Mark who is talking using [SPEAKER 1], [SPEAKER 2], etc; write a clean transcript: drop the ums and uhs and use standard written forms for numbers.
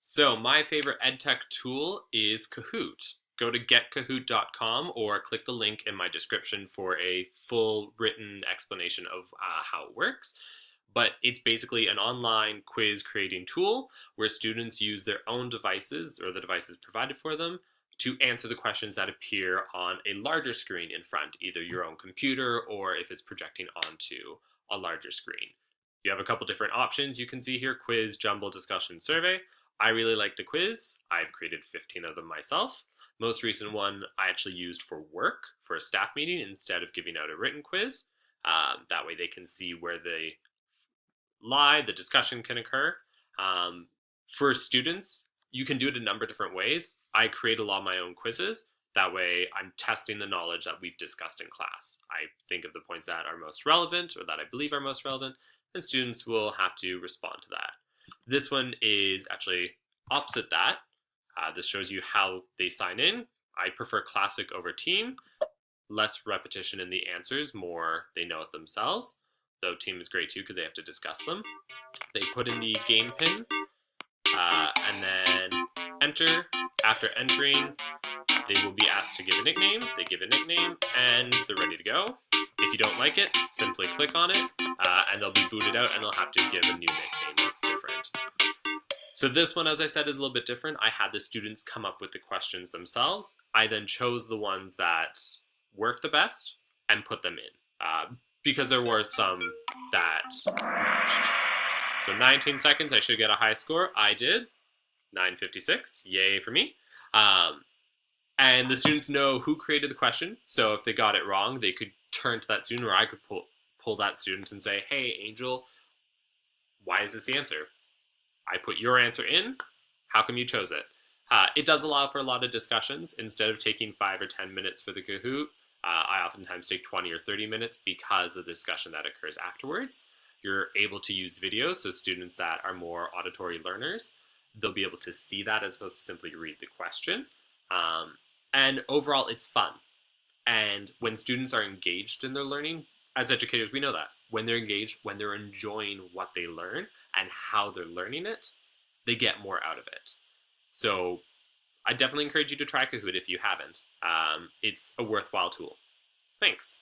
[SPEAKER 1] So my favorite edtech tool is Kahoot. Go to getkahoot.com or click the link in my description for a full written explanation of how it works. But it's basically an online quiz creating tool where students use their own devices or the devices provided for them to answer the questions that appear on a larger screen in front, either your own computer or if it's projecting onto a larger screen. You have a couple different options you can see here: quiz, jumble, discussion, survey. I really like the quiz. I've created 15 of them myself. Most recent one I actually used for work, for a staff meeting, instead of giving out a written quiz. That way they can see where they lie, the discussion can occur. Um, for students, you can do it a number of different ways. I create a lot of my own quizzes. That way I'm testing the knowledge that we've discussed in class. I think of the points that are most relevant or that I believe are most relevant, and students will have to respond to that. This one is actually opposite that. This shows you how they sign in. I prefer classic over team. Less repetition in the answers, more they know it themselves. Though team is great too because they have to discuss them. They put in the game pin and then enter. After entering, they will be asked to give a nickname. They give a nickname and they're ready to go. If you don't like it, simply click on it and they'll be booted out and they'll have to give a new nickname that's different. So this one, as I said, is a little bit different. I had the students come up with the questions themselves. I then chose the ones that worked the best and put them in because there were some that matched. So 19 seconds, I should get a high score. I did. 9:56. Yay for me. And the students know who created the question. So if they got it wrong, they could turn to that student, or I could pull that student and say, hey, Angel, why is this the answer? I put your answer in. How come you chose it? It does allow for a lot of discussions. Instead of taking 5 or 10 minutes for the Kahoot, I oftentimes take 20 or 30 minutes because of the discussion that occurs afterwards. You're able to use videos, so students that are more auditory learners, they'll be able to see that as opposed to simply read the question. And overall, it's fun. And when students are engaged in their learning, as educators, we know that. When they're engaged, when they're enjoying what they learn and how they're learning it, they get more out of it. So I definitely encourage you to try Kahoot if you haven't. It's a worthwhile tool. Thanks.